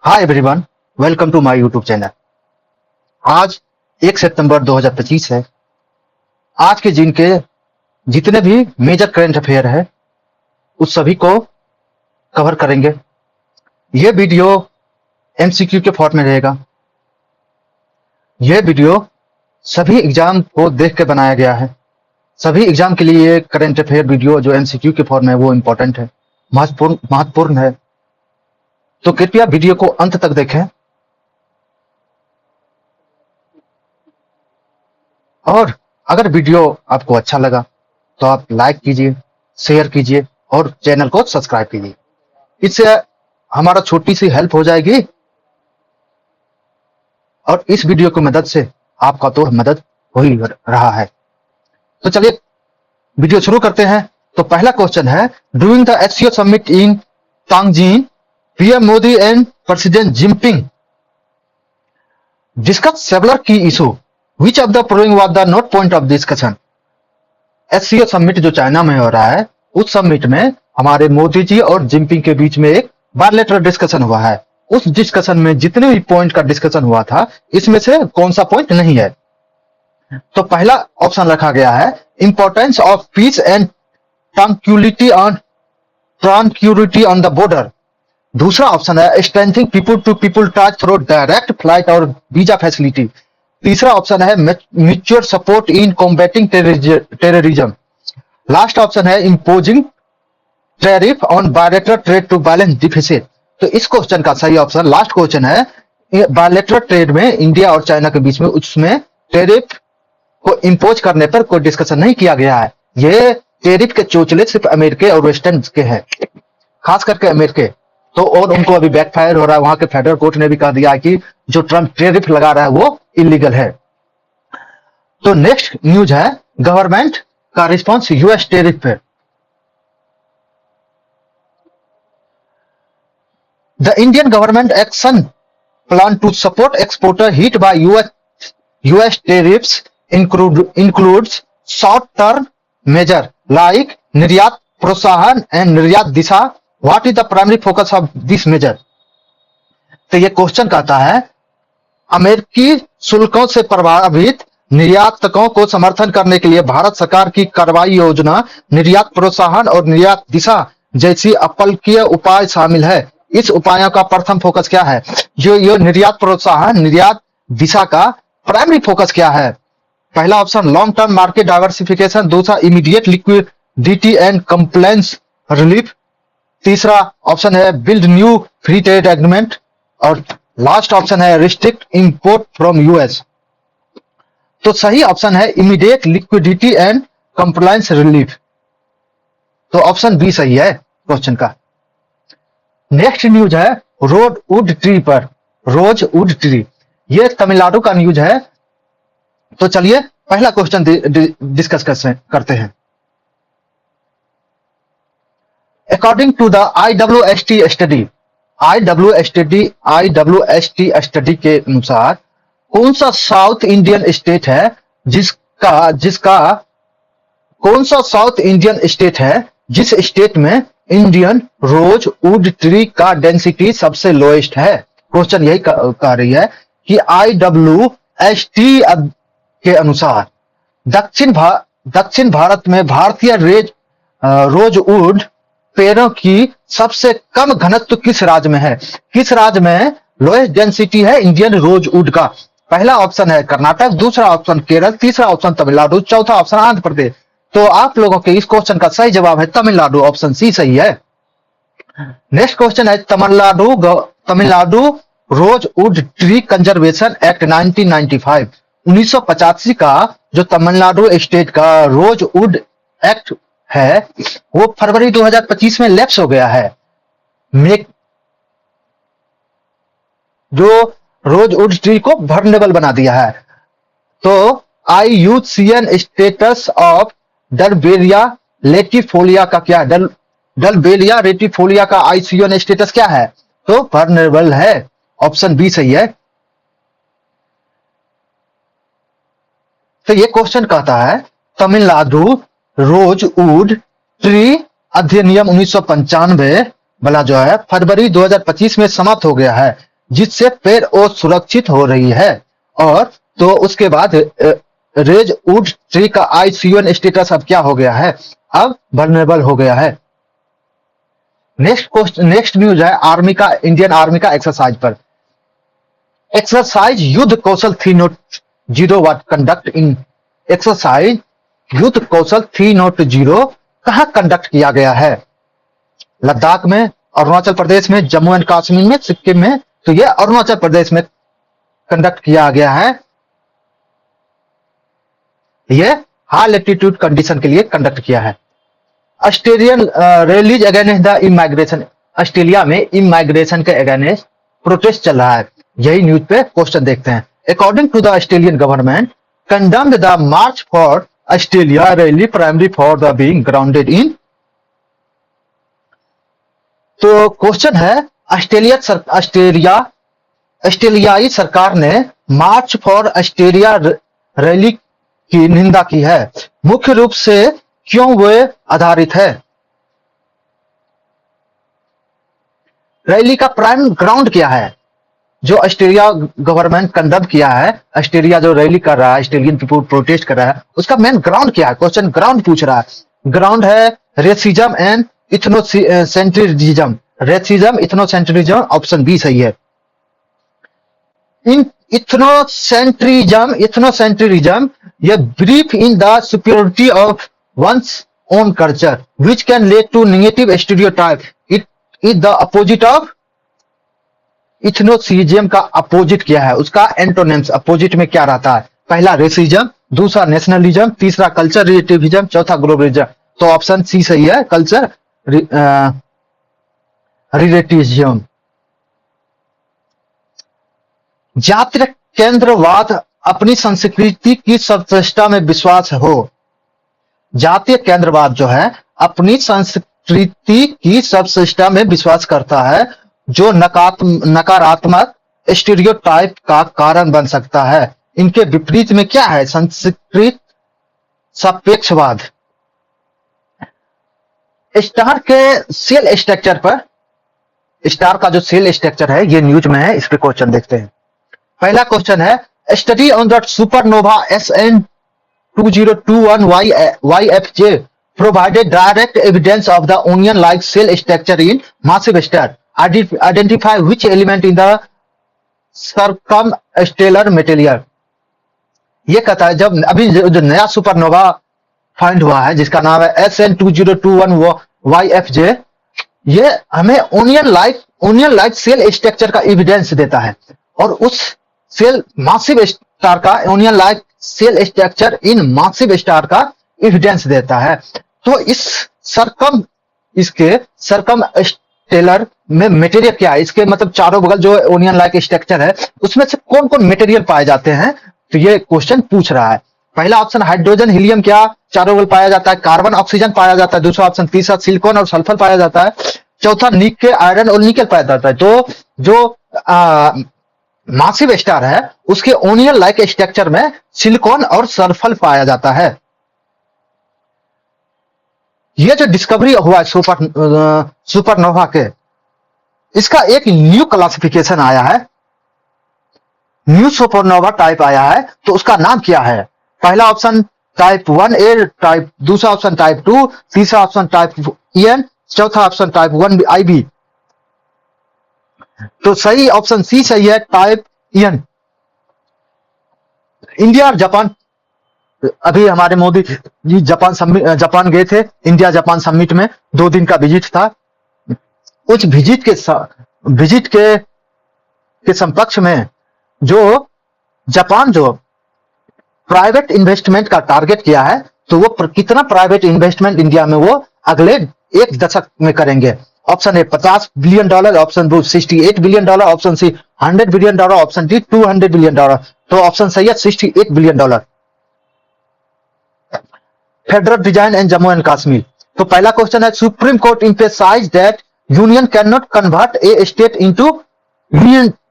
Hi everyone, welcome to my YouTube channel. आज 1 सितंबर 2025 है। आज के जितने भी मेजर करंट अफेयर है उस सभी को कवर करेंगे। ये वीडियो एमसीक्यू के फॉर्म में रहेगा। ये वीडियो सभी एग्जाम को देख के बनाया गया है। सभी एग्जाम के लिए ये करंट अफेयर वीडियो जो एमसीक्यू के फॉर्म में है वो इम्पोर्टेंट है, महत्वपूर्ण है। तो कृपया वीडियो को अंत तक देखें और अगर वीडियो आपको अच्छा लगा तो आप लाइक कीजिए, शेयर कीजिए और चैनल को सब्सक्राइब कीजिए। इससे हमारा छोटी सी हेल्प हो जाएगी और इस वीडियो की मदद से आपका तो मदद हो ही रहा है। तो चलिए वीडियो शुरू करते हैं। तो पहला क्वेश्चन है, during the SCO summit in Tianjin, PM Modi and president Jinping discussed several key issue. Which of the following was the not point of discussion? SCO summit जो चाइना में हो रहा है, उस समिट में हमारे मोदी जी और जिनपिंग के बीच में एक बायलैटरल डिस्कशन हुआ है। उस डिस्कशन में जितने भी पॉइंट का डिस्कशन हुआ था, इसमें से कौन सा पॉइंट नहीं है? तो पहला ऑप्शन रखा गया है, importance of peace and tranquility on the border. दूसरा ऑप्शन है, strengthening people to people touch through direct flight और वीजा फैसिलिटी। तीसरा ऑप्शन है, mutual support in combating terrorism. Last option है, imposing tariff on bilateral trade to balance deficit. तो इस question का सही ऑप्शन लास्ट क्वेश्चन है, बायलैटरल ट्रेड में इंडिया और चाइना के बीच में उसमें टैरिफ को इम्पोज करने पर कोई डिस्कशन नहीं किया गया है। ये टैरिफ के चोचले सिर्फ अमेरिका और वेस्टर्न के हैं, खास करके अमेरिका। तो और उनको अभी बैकफायर हो रहा है। वहां के फेडरल कोर्ट ने भी कह दिया कि जो ट्रम्प टैरिफ लगा रहा है वो इलीगल है। तो नेक्स्ट न्यूज है, गवर्नमेंट का रिस्पांस यूएस टैरिफ पे। The Indian government action plan to support exporter hit by US tariffs includes short term measure like Niryat Protsahan and Niryat Disha. What is the primary focus of this measure? तो ये question कहता है, अमेरिकी शुल्कों से प्रभावित निर्यातकों को समर्थन करने के लिए भारत सरकार की कार्रवाई योजना निर्यात प्रोत्साहन और निर्यात दिशा जैसी अपल्कीय उपाय शामिल है। इस उपायों का प्रथम फोकस क्या है? जो ये निर्यात प्रोत्साहन निर्यात दिशा का प्राइमरी फोकस क्या है? पहला option long term market diversification, दूसरा immediate liquidity and compliance relief, तीसरा ऑप्शन है build new free trade agreement और लास्ट ऑप्शन है रिस्ट्रिक्ट इंपोर्ट फ्रॉम यूएस। तो सही ऑप्शन है immediate liquidity and compliance relief. तो ऑप्शन बी सही है क्वेश्चन का। नेक्स्ट न्यूज है रोजवुड ट्री पर। रोजवुड ट्री ये तमिलनाडु का न्यूज है। तो चलिए पहला क्वेश्चन डिस्कस करते हैं। According to the IWST study के अनुसार कौन सा साउथ इंडियन स्टेट है जिस स्टेट में इंडियन रोजवुड ट्री का डेंसिटी सबसे लोएस्ट है? क्वेश्चन यही कह रही है कि IWST के अनुसार दक्षिण भारत में भारतीय रोजवुड पेड़ों की सबसे कम घनत्व किस राज्य में है? किस राज्य में लोएस्ट डेंसिटी है इंडियन रोजवुड का? पहला ऑप्शन है कर्नाटक, दूसरा ऑप्शन केरल, तीसरा ऑप्शन तमिलनाडु, चौथा ऑप्शन आंध्र प्रदेश। तो आप लोगों के इस क्वेश्चन का सही जवाब है तमिलनाडु, ऑप्शन सी सही है। नेक्स्ट क्वेश्चन है, Tamil Nadu rosewood tree conservation act 1995 1985 का जो तमिलनाडु स्टेट का रोजवुड एक्ट है वो फरवरी 2025 में लैप्स हो गया है। जो रोजवुड ट्री को वर्नेबल बना दिया है। तो IUCN स्टेटस ऑफ डलबेरिया लेटिफोलिया का क्या है? डलबेरिया रेटिफोलिया का IUCN स्टेटस क्या है? तो वर्नेबल है, ऑप्शन बी सही है। तो ये क्वेश्चन कहता है तमिलनाडु रोजवुड ट्री अधिनियम 1995 वाला जो है फरवरी 2025 में समाप्त हो गया है। जिससे पैर और सुरक्षित हो रही है। और तो उसके बाद रेडवुड ट्री का IUCN स्टेटस अब क्या हो गया है, अब वल्नरेबल हो गया है। नेक्स्ट न्यूज है आर्मी का, इंडियन आर्मी का एक्सरसाइज पर। एक्सरसाइज युद्ध कौशल 3.0 वाज कंडक्ट इन एक्सरसाइज युद्ध कौशल 3.0 कहां कंडक्ट किया गया है? लद्दाख में, अरुणाचल प्रदेश में, जम्मू एंड कश्मीर में, सिक्किम में। तो ये अरुणाचल प्रदेश में कंडक्ट किया गया है। ये हाई लेटीट्यूड कंडीशन के लिए कंडक्ट किया है। Australian rallies against the immigration, Australia में इमाइग्रेशन के अगेंस्ट प्रोटेस्ट चल रहा है। यही न्यूज पे क्वेश्चन देखते हैं। According to the Australian government condemned the march for Australia rally primary for the being grounded in. तो क्वेश्चन है ऑस्ट्रेलियाई सरकार ने मार्च फॉर ऑस्ट्रेलिया रैली की निंदा की है। मुख्य रूप से क्यों वे आधारित है? रैली का प्राइम ग्राउंड क्या है जो ऑस्ट्रेलिया गवर्नमेंट कंडम किया है? ऑस्ट्रेलिया जो रैली कर रहा है, ऑस्ट्रेलियन पीपल प्रोटेस्ट कर रहा है, उसका मेन ग्राउंड क्या है? क्वेश्चन ग्राउंड पूछ रहा है। ग्राउंड है racism and ethnocentrism. Racism, ethnocentrism, option B सही है। इन इथनोसेंट्रिज्म ये belief in the superiority of one's own culture which can lead to negative stereotype. It is the opposite of इथनोसिज्म। का opposite क्या है? उसका एंटोनिम्स अपोजिट में क्या रहता है? पहला रेसिज्म, दूसरा नेशनलिज्म, तीसरा कल्चर रिलेटिविज्म, चौथा ग्लोबलिज्म। तो ऑप्शन सी सही है, कल्चर रिलेटिविज्म। जातीय केंद्रवाद अपनी संस्कृति की सर्वश्रेष्ठता में विश्वास हो। जातीय केंद्रवाद जो है अपनी संस्कृति की सर्वश्रेष्ठता में विश्वास करता है, जो नकारात्मक स्टीरियोटाइप का कारण बन सकता है। इनके विपरीत में क्या है? संस्कृत सापेक्षवाद। स्टार के सेल स्ट्रक्चर पर, स्टार का जो सेल स्ट्रक्चर है ये न्यूज में है, इस पे क्वेश्चन देखते हैं। पहला क्वेश्चन है study on the supernova SN2021 YFJ provided direct evidence of the onion-like cell structure in massive star. Identify which element in the circumstellar material. ये कहता है जब अभी जो नया सुपरनोवा फाइंड हुआ है जिसका नाम है SN2021 YFJ, ये हमें ओनियन लाइक सेल स्ट्रक्चर का एविडेंस देता है। और उस सेल मासिव स्टार का onion like cell structure in massive star का एविडेंस देता है। तो इसके सरकम स्टेलर में मटेरियल क्या है? इसके मतलब चारों बगल जो ओनियन लाइक स्ट्रक्चर है उसमें से कौन कौन मटेरियल पाए जाते हैं? तो ये क्वेश्चन पूछ रहा है। पहला ऑप्शन हाइड्रोजन हीलियम क्या चारों बगल पाया जाता है, कार्बन ऑक्सीजन पाया जाता है, दूसरा ऑप्शन, तीसरा सिलिकॉन और सल्फर पाया जाता है, चौथा निकेल आयरन और निकल पाया जाता है। तो जो मासिव स्टार है उसके ओनियन लाइक स्ट्रक्चर में सिलिकॉन और सल्फर पाया जाता है। यह जो डिस्कवरी हुआ है सुपरनोवा के, इसका एक न्यू क्लासिफिकेशन आया है, न्यू सुपरनोवा टाइप आया है। तो उसका नाम क्या है? पहला ऑप्शन टाइप 1A, टाइप दूसरा ऑप्शन टाइप 2, तीसरा ऑप्शन टाइप EN, चौथा ऑप्शन टाइप 1IB। तो सही ऑप्शन सी सही है, टाइप EN। इंडिया और जापान, अभी हमारे मोदी जी जापान गए थे, इंडिया जापान समिट में 2 दिन का विजिट था। उस विजिट के समकक्ष में जो जापान जो प्राइवेट इन्वेस्टमेंट का टारगेट किया है, तो वो कितना प्राइवेट इन्वेस्टमेंट इंडिया में वो अगले 1 दशक में करेंगे। Option A $50 billion, option B $68 billion, option C $100 billion, option D $200 billion. तो ऑप्शन सही है $68 billion. Federal design and Jammu and Kashmir. तो पहला क्वेश्चन है Supreme Court emphasize that union can not convert a state into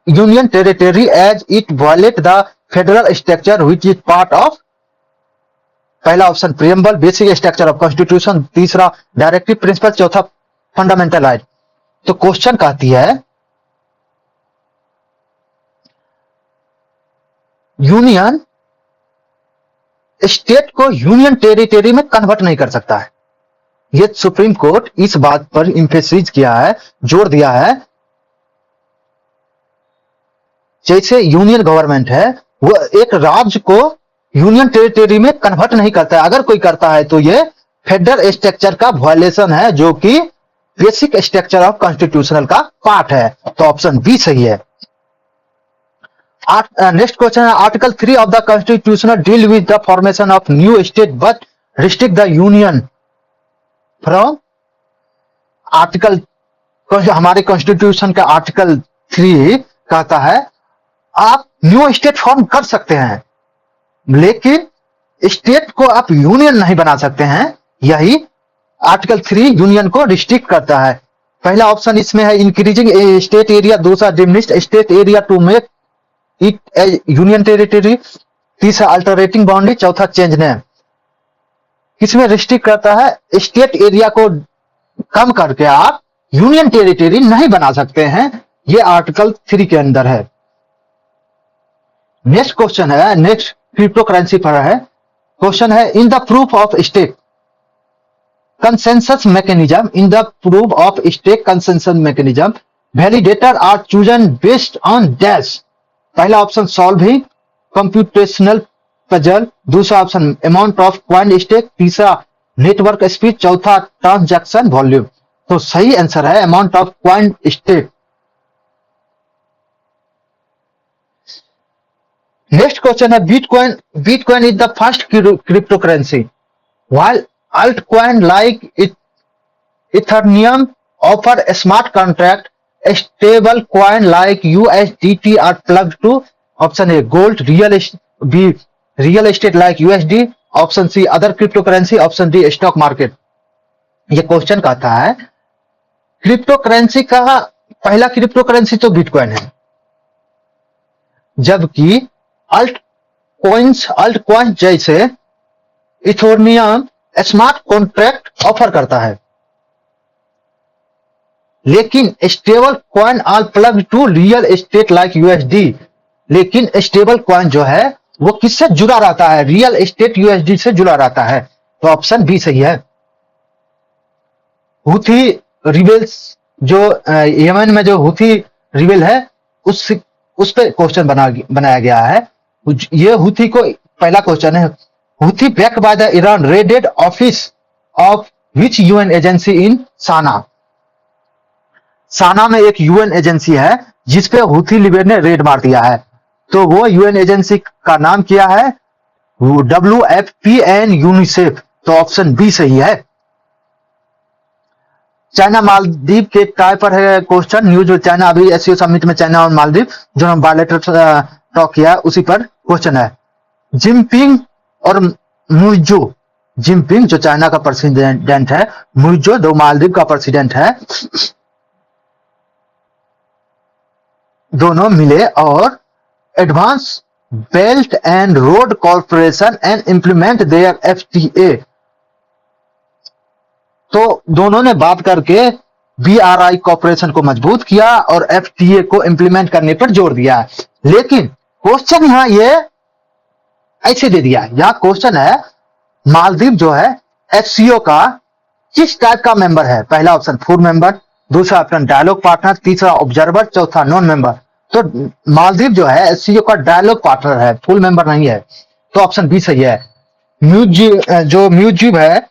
union territory as it violate the federal structure which is part of. पहला option preamble, basic structure of constitution, तीसरा directive principle, चौथा fundamental right. तो question कहती है union state को union territory में convert नहीं कर सकता है। ये सुप्रीम कोर्ट इस बात पर इंफेसिस किया है, जोर दिया है, जैसे यूनियन गवर्नमेंट है वो एक राज्य को यूनियन टेरिटरी में कन्वर्ट नहीं करता है। अगर कोई करता है तो ये फेडरल स्ट्रक्चर का वायलेशन है, जो कि बेसिक स्ट्रक्चर ऑफ कॉन्स्टिट्यूशनल का पार्ट है। तो ऑप्शन बी सही है। नेक्स्ट क्वेश्चन है, article 3 of the constitutional deal with the formation of new state but restrict the union from. Article, हमारे कॉन्स्टिट्यूशन का आर्टिकल 3 कहता है आप न्यू स्टेट फॉर्म कर सकते हैं, लेकिन स्टेट को आप यूनियन नहीं बना सकते हैं। यही आर्टिकल 3 यूनियन को रिस्ट्रिक्ट करता है। पहला ऑप्शन इसमें है इंक्रीजिंग स्टेट एरिया, दूसरा diminished state area to make it a union territory, तीसरा अल्टरेटिंग बाउंड्री, चौथा चेंज नेम। किसमें रिस्ट्रिक्ट करता है? स्टेट एरिया को कम करके आप यूनियन टेरिटरी नहीं बना सकते हैं, ये आर्टिकल 3 के अंदर है। नेक्स्ट क्वेश्चन है, नेक्स्ट क्रिप्टो करेंसी पर है। क्वेश्चन है, in the proof of stake consensus mechanism, in the proof of stake consensus mechanism validator are chosen based on dash. पहला ऑप्शन सॉल्विंग कंप्यूटेशनल पजल, दूसरा option amount of coin stake, तीसरा network speed, चौथा transaction volume. तो सही answer है amount of coin stake. Next question है, Bitcoin, Bitcoin is the first crypto currency while altcoin like Ethereum offer a smart contract, a stable coin like USDT are plugged to option A gold, B real estate like USD, option C other cryptocurrency, option D stock market। ये question कहता है crypto currency का पहला crypto currency तो bitcoin है, जबकि altcoin जैसे Ethereum smart contract offer करता है, लेकिन stablecoin are plug to real estate like USD. लेकिन स्टेबल कॉइन जो है वो किससे जुड़ा रहता है? रियल एस्टेट यूएसडी से जुड़ा रहता है। तो ऑप्शन बी सही है। हुथी रिबेल्स, जो यमन में जो हुथी रिबेल है उस पे क्वेश्चन बनाया गया है। ये हुथी को पहला क्वेश्चन है, Houthi back by the Iran raided office of which UN agency in Sanaa. Sanaa में एक यूएन एजेंसी है जिसपे हुथी लिबेर ने रेड मार दिया है। तो वो यूएन एजेंसी का नाम क्या है? WFP and UNICEF. तो ऑप्शन बी सही है। चाइना मालदीव के टाई पर है क्वेश्चन, न्यूज चाइना अभी एससीओ समिट में चाइना और मालदीव जो हम बायलैटरल टॉक किया उसी पर क्वेश्चन है। जिनपिंग और मुइजो, जिनपिंग जो चाइना का प्रेसिडेंट है, मुइजो जो मालदीव का प्रेसिडेंट है, दोनों मिले और advance belt and road corporation and implement their FTA। तो दोनों ने बात करके BRI कॉर्पोरेशन को मजबूत किया और FTA को इंप्लीमेंट करने पर जोर दिया। लेकिन क्वेश्चन यहां ये ऐसे दे दिया, यह क्वेश्चन है मालदीव जो है FCO का किस टाइप का मेंबर है? पहला ऑप्शन फुल मेंबर, दूसरा ऑप्शन डायलॉग पार्टनर, तीसरा ऑब्जर्वर, चौथा नॉन मेंबर। तो मालदीव जो है FCO का डायलॉग पार्टनर है, फुल मेंबर नहीं है। तो ऑप्शन बी सही है। म्यूजिब है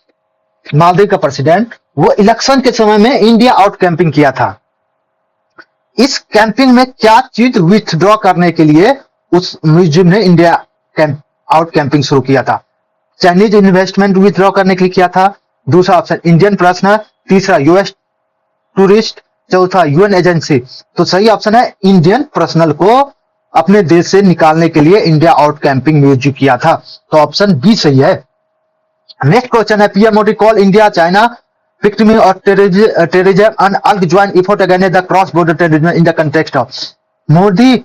मालदीव का प्रेसिडेंट, वो इलेक्शन के समय में इंडिया आउट कैंपिंग किया था। इस कैंपिंग में क्या चीज विथड्रॉ करने के लिए उस म्यूजिब ने इंडिया आउट कैंपिंग शुरू किया था? चाइनीज इन्वेस्टमेंट विथड्रॉ करने के लिए किया था, दूसरा ऑप्शन इंडियन पर्सनल, तीसरा यूएस टूरिस्ट, चौथा यूएन एजेंसी। तो सही ऑप्शन है इंडियन पर्सनल को अपने देश से निकालने के लिए इंडिया आउट कैंपिंग म्यूजिक किया था। तो ऑप्शन बी सही है। नेक्स्ट क्वेश्चन है, PM Modi call India China victim of terrorism and urged joint effort against the cross border terrorism in the context of। Modi,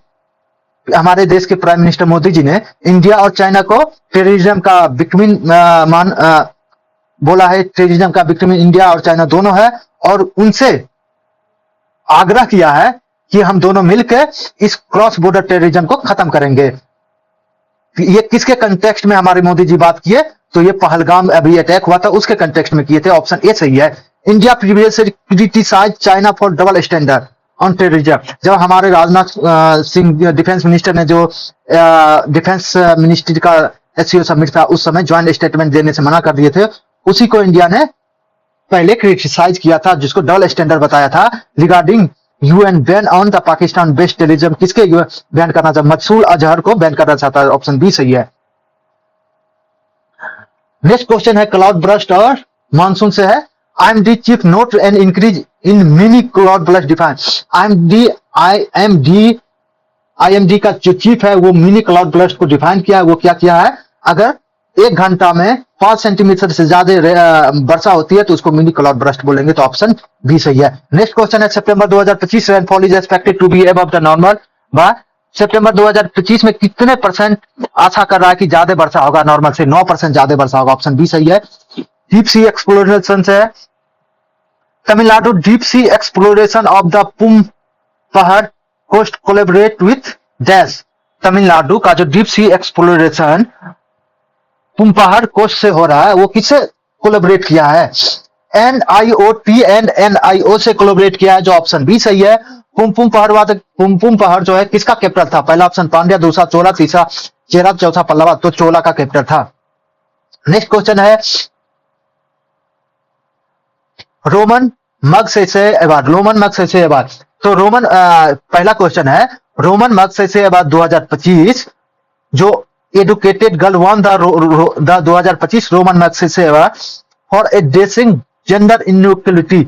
हमारे देश के प्राइम मिनिस्टर मोदी जी ने इंडिया और चाइना को टेररिज्म का विक्टिम बोला है। टेररिज्म का विक्टिम इंडिया और चाइना दोनों है और उनसे आग्रह किया है कि हम दोनों मिलकर इस क्रॉस बॉर्डर टेररिज्म को खत्म करेंगे। ये किसके कंटेक्स्ट में हमारे मोदी जी बात किए? तो ये पहलगाम अभी अटैक हुआ था उसके कंटेक्स्ट में किए थे। ऑप्शन ए सही है। India previously criticise China for double standard on terrorism. जब हमारे राजनाथ सिंह डिफेंस मिनिस्टर ने जो डिफेंस मिनिस्ट्री का एससीओ समिट था उस समय ज्वाइंट स्टेटमेंट देने से मना कर दिए थे, उसी को इंडिया ने पहले क्रिटिसाइज किया था, जिसको डबल स्टैंडर्ड बताया था। Regarding UN ban on the Pakistan based terrorism, किसके बैन करना चाहता? मसूद अजहर को बैन करना चाहता है। ऑप्शन बी सही है। नेक्स्ट क्वेश्चन है क्लाउड बर्स्ट और मानसून से है। IMD chief note and increase in mini cloud burst define. IMD का जो चीफ है वो मिनी क्लाउड बर्स्ट को डिफाइन किया है। वो क्या किया है? अगर 1 घंटा में 5 सेंटीमीटर से ज्यादा वर्षा होती है तो उसको मिनी क्लाउड बर्स्ट बोलेंगे। तो ऑप्शन बी सही है। नेक्स्ट क्वेश्चन है September 2025 rainfall is expected to be above the normal by. सितंबर 2025 में कितने परसेंट आशा कर रहा है कि ज्यादा वर्षा होगा नॉर्मल से? 9% ज्यादा वर्षा होगा। ऑप्शन बी सही है। डीप सी एक्सप्लोरेशन से है। Tamil Nadu deep sea exploration of the Poompuhar coast collaborate with dash. Tamil Nadu का जो deep sea exploration Poompuhar coast से हो रहा है वो किससे कोलेबरेट किया है? NIOT एंड NIO से कोलेबरेट किया है, जो ऑप्शन बी सही है। पुमपुम पहाड़ जो है किसका कैपिटल था? पहला ऑप्शन पांड्या, दूसरा चोला, तीसरा चेरा, चौथा पल्लवा। तो चोला का कैपिटल था। नेक्स्ट क्वेश्चन है Roman Magsaysay award. Roman Magsaysay award. तो रोमन पहला क्वेश्चन है रोमन मग से अवार्ड 2025 जो educated girl won the 2025 Ramon Magsaysay award for addressing gender inequality.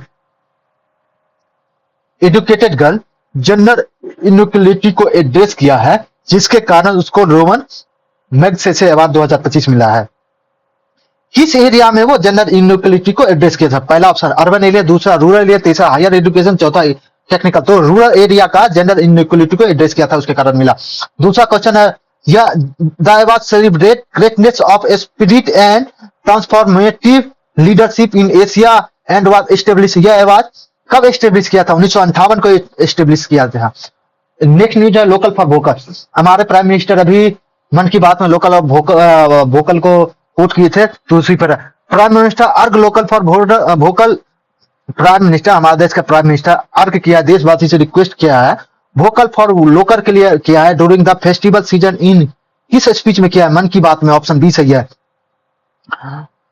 Educated girl gender inequality को address किया है, जिसके कारण उसको रोमन मैग्सेसे अवार्ड 2025 मिला है। किस एरिया में वो जेंडर इनइक्वालिटी को एड्रेस किया था? पहला ऑप्शन अर्बन एरिया, दूसरा रूरल एरिया, तीसरा हायर एजुकेशन, चौथा टेक्निकल। तो रूरल एरिया का जेंडर इनइक्वालिटी को एड्रेस किया था, उसके कारण मिला। दूसरा क्वेश्चन है या the award celebrate greatness of spirit and transformative leadership in Asia and was establish. यह अवार्ड कब एस्टेब्लिश किया था? 1958 को एस्टेब्लिश किया था। नेक्स्ट न्यूज है लोकल फॉर वोकल। हमारे प्राइम मिनिस्टर अभी मन की बात में लोकल और वोकल को कोट किए थे, तो उसी पर प्राइम मिनिस्टर अर्ग local for vocal. Prime minister, हमारे देश का प्राइम मिनिस्टर अर्ग किया, देशवासी से रिक्वेस्ट किया है वोकल फॉर लोकल के लिए किया है during the festival season in. किस स्पीच में किया है? मन की बात में। ऑप्शन बी सही है।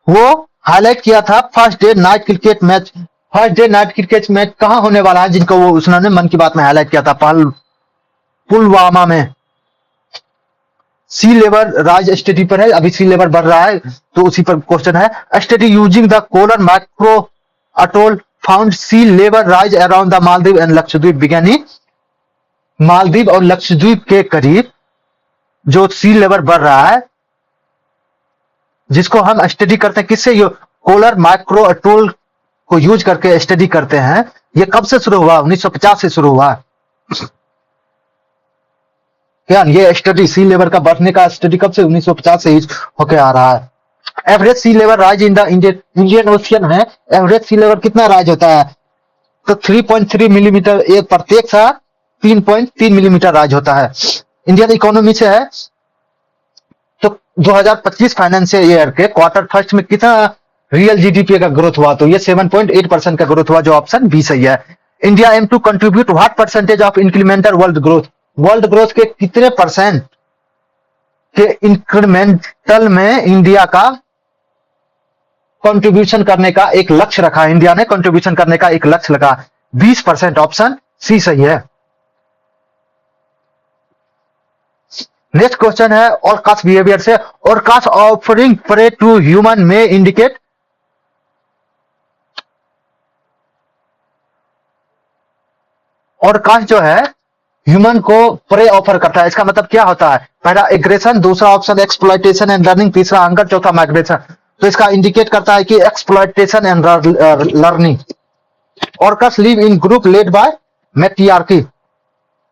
वो हाईलाइट किया था first day night cricket match. First day night cricket match कहां होने वाला है, जिनको वो उसने मन की बात में हाईलाइट किया था? पुलवामा में। सी लेवल राज स्टडी पर है, अभी सी लेवल बढ़ रहा है तो उसी पर क्वेश्चन है। Study using the coral micro atoll found sea level rise around the Maldives and Lakshadweep began in. Maldives और लक्षद्वीप के करीब जो सी लेवल बढ़ रहा है, जिसको हम स्टडी करते हैं किससे? ये कोलर माइक्रो अटोल को यूज करके स्टडी करते हैं। ये कब से शुरू हुआ? 1950 से शुरू हुआ। क्या ये स्टडी सी लेवल का बढ़ने का स्टडी कब से? 1950 से ही होके आ रहा है। Average sea level rise in the Indian Ocean है। एवरेज सी लेवल कितना राइज होता है? तो 3.3 मिलीमीटर, एक प्रत्येक साल 3.3 मिलीमीटर राइज होता है। इंडियन इकोनॉमी से है तो 2025 फाइनेंशियल ईयर के क्वार्टर फर्स्ट में कितना रियल जीडीपी का ग्रोथ हुआ? तो ये 7.8% का ग्रोथ हुआ, जो ऑप्शन बी सही है। India aim to contribute what percentage of incremental world growth. World growth के कितने परसेंट के इंक्रीमेंटल में इंडिया का कंट्रीब्यूशन करने का एक लक्ष्य रखा? इंडिया ने कंट्रीब्यूशन करने का एक लक्ष्य लगा 20%। ऑप्शन सी सही है। नेक्स्ट क्वेश्चन है ऑर्कास बिहेवियर से। Orcas offering prey to human में इंडिकेट। ऑर्कास जो है ह्यूमन को प्रे ऑफर करता है, इसका मतलब क्या होता है? पहला एग्रेशन, दूसरा ऑप्शन एक्सप्लॉइटेशन एंड लर्निंग, तीसरा हंगर, चौथा माइग्रेशन। तो इसका इंडिकेट करता है कि exploitation and learning. Orcas live in group led by matriarchy.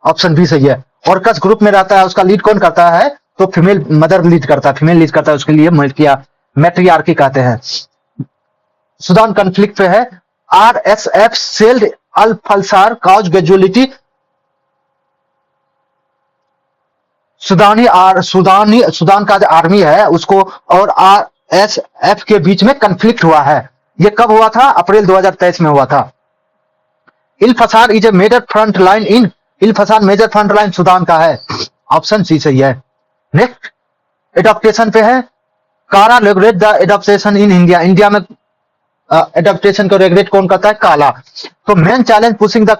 Option B सही है। ऑर्कस ग्रुप में रहता है, उसका लीड कौन करता है? तो फीमेल मदर लीड करता है, फीमेल लीड करता है, उसके लिए मैट्रियार्की कहते हैं। सुदान कॉन्फ्लिक्ट पे है। RSF सेल्ड अल फलसार काउज ग्रेजुअलिटी। सूडान का जो आर्मी है उसको और आरएसएफ के बीच में कन्फ्लिक्ट हुआ है। ये कब हुआ था? अप्रैल 2023 में हुआ था। El Fasher is a major front line in El Fasher major front line Sudan का है। ऑप्शन सी सही है। नेक्स्ट एडॉप्टेशन पे है, CARA regulate the adoption in India. India में एडॉप्टेशन को रेगुलेट कौन करता है? काला। तो main challenge pushing the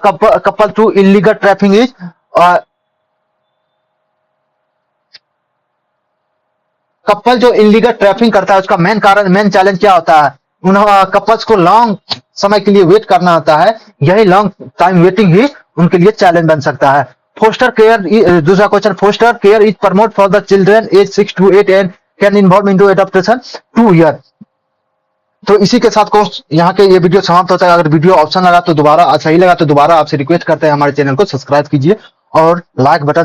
couple to illegal trafficking is, couple जो इलीगल ट्रैफिकिंग करता है उसका मेन चैलेंज क्या होता है? उन कपल्स को लॉन्ग समय के लिए वेट करना होता है। यही लॉन्ग टाइम वेटिंग ही उनके लिए चैलेंज बन सकता है। फोस्टर केयर, दूसरा question, foster care is promote for the children age 6 to 8 and can involve into adoption 2 year. तो इसी के साथ कोर्स यहाँ के ये वीडियो समाप्त होता है। अगर वीडियो ऑप्शन लगा तो दोबारा, सही लगा तो दोबारा आपसे रिक्वेस्ट करते हैं हमारे चैनल को सब्सक्राइब कीजिए और लाइक बटन